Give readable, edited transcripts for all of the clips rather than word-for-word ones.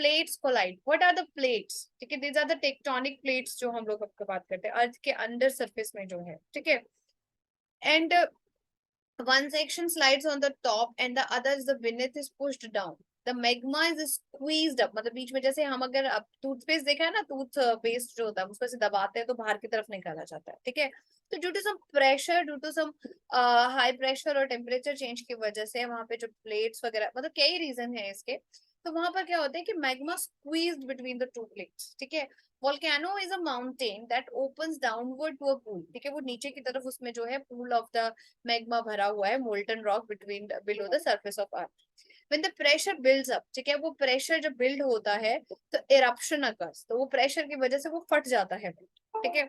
Plates collide, what are the plates, ठीक है, these are the tectonic plates जो हम लोग अब बात करते हैं अर्थ के अंडर सरफेस में जो है, ठीक है। And one section slides on the top and the other is the beneath is pushed down. The magma is squeezed up, मतलब बीच में जैसे हम अगर अब टूथपेस्ट देखा है ना, टूथ पेस्ट जो होता है उसको ऐसे दबाते हैं तो बाहर की तरफ निकाला जाता है, ठीक है। तो due to some pressure, due to some high pressure और टेम्परेचर चेंज की वजह से वहां पे जो प्लेट्स वगैरह, मतलब कई रीजन है इसके, तो वहां पर क्या होता है कि magma squeezed between the two plates, ठीक है। Volcano is a mountain that opens downward to a pool, ठीक है, वो नीचे की तरफ उसमें जो है pool of the मैग्मा भरा हुआ है, molten rock between below the surface of earth. When the pressure builds up, ठीक है, वो प्रेशर जब बिल्ड होता है तो इरप्शन अकर्स, तो वो प्रेशर की वजह से वो फट जाता है, ठीक है।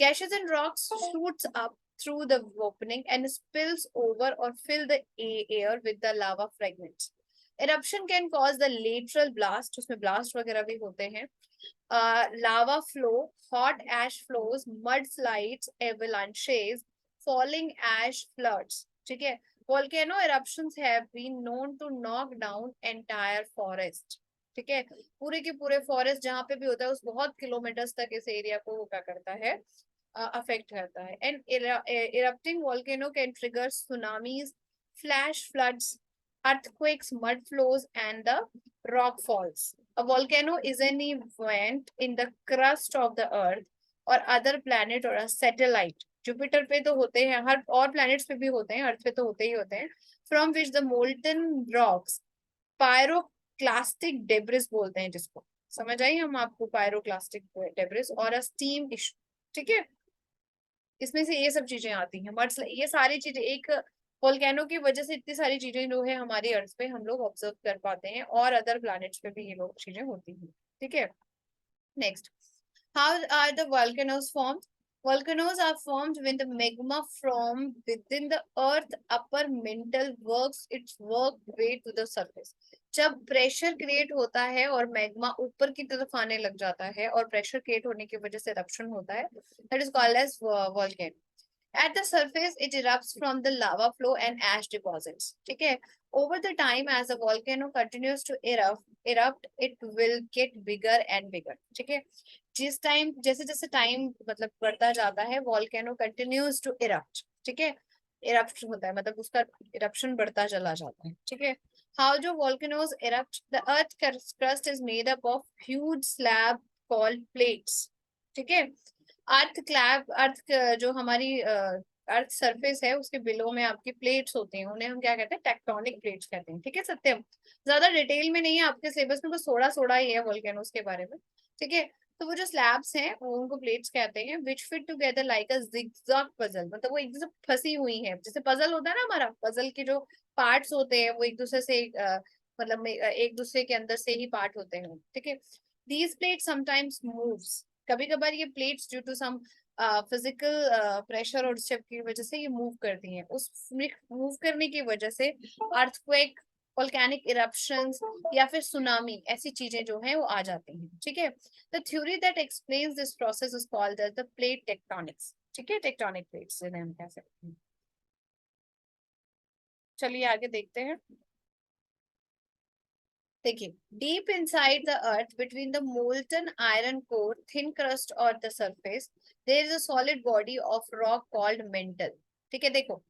Gases and rocks shoots up through the opening and spills over or fill the air with the lava fragments. Eruption can cause the lateral blast, उसमें blast वगैरह भी होते हैं, lava flow, hot ash flows, mudslides, avalanches, falling ash floods, ठीक है। volcano eruptions have been known to knock down entire forest, ठीक है, पूरे के पूरे फॉरेस्ट जहां पे भी होता है उस बहुत किलोमीटर्स तक इस एरिया को वो क्या करता है, अफेक्ट करता है। And erupting volcano can trigger tsunamis, flash floods, earthquakes, mud flows, and the rock falls. A volcano is an event in the crust of the earth or other planet or a satellite. Jupiter पे तो होते हैं, हर और planets पे भी होते हैं, अर्थ पे तो होते ही होते हैं, from which the molten rocks, pyroclastic debris बोलते हैं जिसको, समझ आई हम आपको, पायरोक्लास्टिक डेब्रिस और अ स्टीम इशू, ठीक है। इसमें से ये सब चीजें आती हैं, बट ये सारी चीजें एक वोल्केनो की वजह से इतनी सारी चीजें जो है हमारी अर्थ पे हम लोग ऑब्जर्व कर पाते हैं और अदर प्लैनेट्स पे भी ये लोग चीजें होती हैं, ठीक है। Next, how are the volcanoes formed? Volcanoes are formed when the magma from within the earth upper mantle works its work way to the surface. जब प्रेशर क्रिएट होता है और मैग्मा ऊपर की तरफ आने लग जाता है और प्रेशर क्रिएट होने की वजह से eruption होता है, that is called as volcano. At the surface, it erupts from the lava flow and ash deposits. ठीक है. Over the time, as the volcano continues to erupt, it will get bigger and bigger. ठीक है. जिस time जैसे जैसे time मतलब बढ़ता जाता है, volcano continues to erupt. ठीक है. eruption होता है मतलब उसका eruption बढ़ता चला जाता है. ठीक है. How do volcanoes erupt? The earth crust is made up of huge slab called plates. ठीक है. अर्थ जो हमारी अर्थ सरफेस है उसके बिलो में आपकी प्लेट्स होती हैं, उन्हें हम क्या कहते हैं, टेक्टोनिक प्लेट्स कहते हैं, ठीक है सत्यम। ज्यादा डिटेल में नहीं है आपके सिलेबस में, बस थोड़ा थोड़ा ही है वोल्केनोस के बारे में, ठीक है। तो वो जो स्लैब्स हैं वो उनको प्लेट्स कहते हैं, which fit together like a jigsaw puzzle, मतलब वो एक दूसरे फंसी हुई है, जैसे पजल होता है ना हमारा, पजल के जो पार्ट्स होते हैं वो एक दूसरे से मतलब एक दूसरे के अंदर से ही पार्ट होते हैं, ठीक है। दीज प्लेट समटाइम्स मूव्स, कभी कभार ये plates due to some physical pressure और सब की वजह से ये मूव करती हैं, उस मूव करने की वजह से अर्थक्वेक, वोल्केनिक इरप्शंस या फिर सुनामी, ऐसी चीजें जो हैं वो आ जाती हैं, ठीक है। The theory that explains this process is called as the plate tectonics, ठीक है, टेक्टोनिक प्लेट्स जिन्हें हम कह सकते हैं। चलिए आगे देखते हैं। देखिए, deep inside the earth between the molten iron core, thin crust और the surface, there is a solid body of rock called mantle, ठीक है। देखो,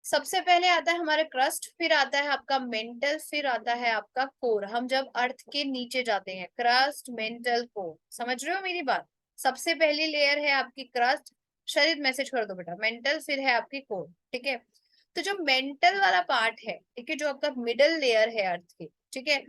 सबसे पहले आता है हमारा क्रस्ट, फिर आता है आपका मेंटल, फिर आता है आपका कोर। हम जब अर्थ के नीचे जाते हैं, क्रस्ट, मेंटल, कोर, समझ रहे हो मेरी बात। सबसे पहली लेयर है आपकी क्रस्ट, शरीर मैसेज कर दो बेटा, मेंटल, फिर है आपकी कोर, ठीक है। तो जो मेंटल वाला पार्ट है, ठीक है, जो आपका मिडल लेयर है अर्थ की, ठीक है,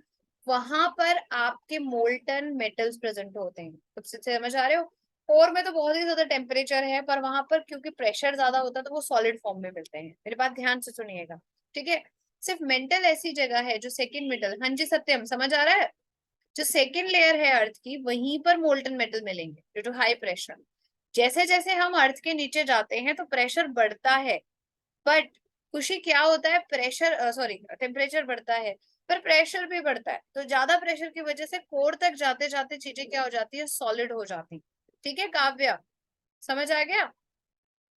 वहां पर आपके मोल्टन मेटल्स प्रेजेंट होते हैं, तो समझ आ रहे हो। कोर में तो बहुत ही ज्यादा टेम्परेचर है, पर वहां पर क्योंकि प्रेशर ज्यादा होता है तो वो सॉलिड फॉर्म में मिलते हैं, मेरी बात ध्यान से सुनिएगा, ठीक है। सिर्फ मेंटल ऐसी जगह है जो सेकंड मेटल, हाँ जी सत्यम समझ आ रहा है, जो सेकंड लेयर है अर्थ की वहीं पर मोल्टन मेटल मिलेंगे ड्यू टू हाई प्रेशर। जैसे जैसे हम अर्थ के नीचे जाते हैं तो प्रेशर बढ़ता है, बट खुशी क्या होता है, प्रेशर सॉरी टेम्परेचर बढ़ता है पर प्रेशर भी बढ़ता है, तो ज्यादा प्रेशर की वजह से कोर तक जाते जाते चीजें क्या हो जाती है, सॉलिड हो जाती, ठीक है। काव्या समझ आ गया।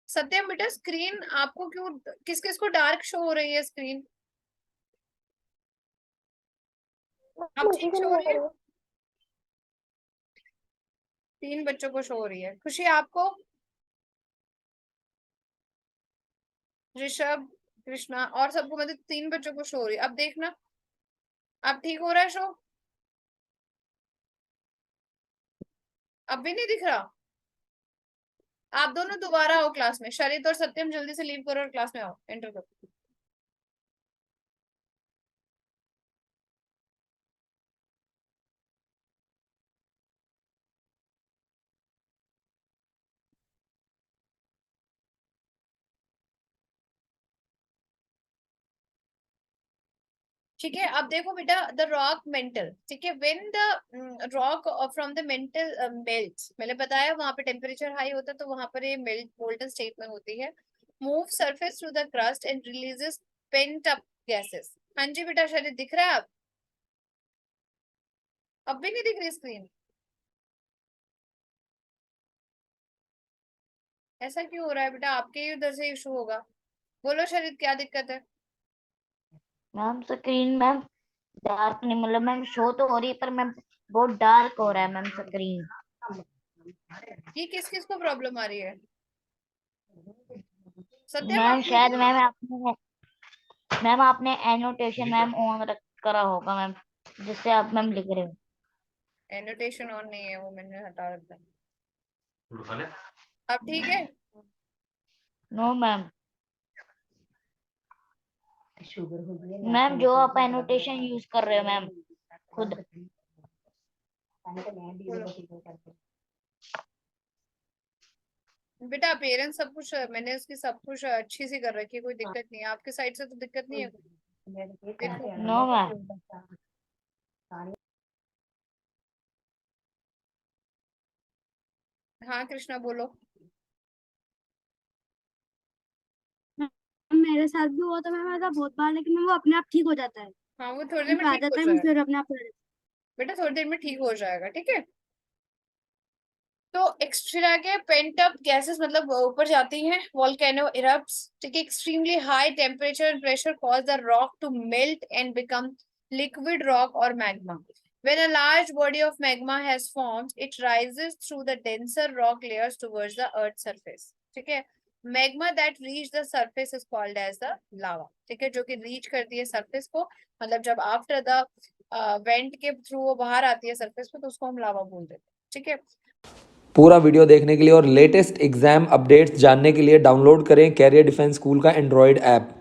सत्यम बेटा, स्क्रीन आपको क्यों, किस किस को डार्क शो हो रही है स्क्रीन? अब ठीक शो हो रही है? 3 बच्चों को शो हो रही है। खुशी आपको? ऋषभ, कृष्णा और सबको, मतलब 3 बच्चों को शो हो रही है। अब देखना, अब ठीक हो रहा है शो? अब भी नहीं दिख रहा? आप दोनों दोबारा आओ क्लास में। शरित और सत्यम जल्दी से लीव करो और क्लास में आओ, एंटर करो। ठीक है, अब देखो बेटा, द रॉक मेंटल, ठीक है, when the rock from the mental melt, मैंने बताया वहां पे टेम्परेचर हाई होता है तो वहां पर ये मेल्ट मोल्टन स्टेट में होती है। Move surface through the crust and releases pent up gases. हाँ जी बेटा, शरीर दिख रहा है? अब भी नहीं दिख रही स्क्रीन? ऐसा क्यों हो रहा है बेटा? आपके ही उधर से इशू होगा। बोलो शरीर, क्या दिक्कत है? मैम स्क्रीन मैम डार्क नहीं, मतलब मैम शो तो हो रही है पर मैम बहुत डार्क हो रहा है मैम स्क्रीन। ये किस किस को प्रॉब्लम आ रही है? सत्यम मैम आपको? शायद मैम आपने एनोटेशन मैम ऑन रख करा होगा मैम, जिससे आप मैम लिख रहे हो। एनोटेशन ऑन नहीं है, वो मैंने हटा रखा है। अब ठीक है? No ma'am. मैम जो आप एनोटेशन यूज कर रहे हो मैम खुद। बोलो बेटा, पेरेंट्स सब कुछ मैंने उसकी सब कुछ अच्छी सी कर रखी है, कोई दिक्कत नहीं है। आपके साइड से तो दिक्कत नहीं है? देखो। No ma'am. हाँ कृष्णा बोलो। मेरे साथ भी हुआ था मैम ऐसा बहुत बार, लेकिन वो अपने आप ठीक हो जाता है। हाँ, वो थोड़ी देर में उनको आ ठीक हो जाता है, जाएगा फिर अपने आप कर बेटा, थोड़ी देर में ठीक हो जाएगा, ठीक है। तो एक्स्ट्रा के पेंट अप गैसेस मतलब ऊपर जाती हैं, वोल्केनो इरप्ट्स, ठीक है। Extremely high temperature and pressure cause the rock to melt and become liquid rock or magma. When a large body of magma has formed, it rises through the denser rock layers towards the earth's surface. ठीक है। Magma that reach the surface is called as the lava. ठीक है, जो कि reach करती है surface को, मतलब जब आफ्टर द वेंट के थ्रू वो बाहर आती है सरफेस पे, तो उसको हम लावा बोल देते हैं, ठीक है। पूरा वीडियो देखने के लिए और लेटेस्ट एग्जाम अपडेट्स जानने के लिए डाउनलोड करें कैरियर डिफेंस स्कूल का एंड्रॉयड ऐप।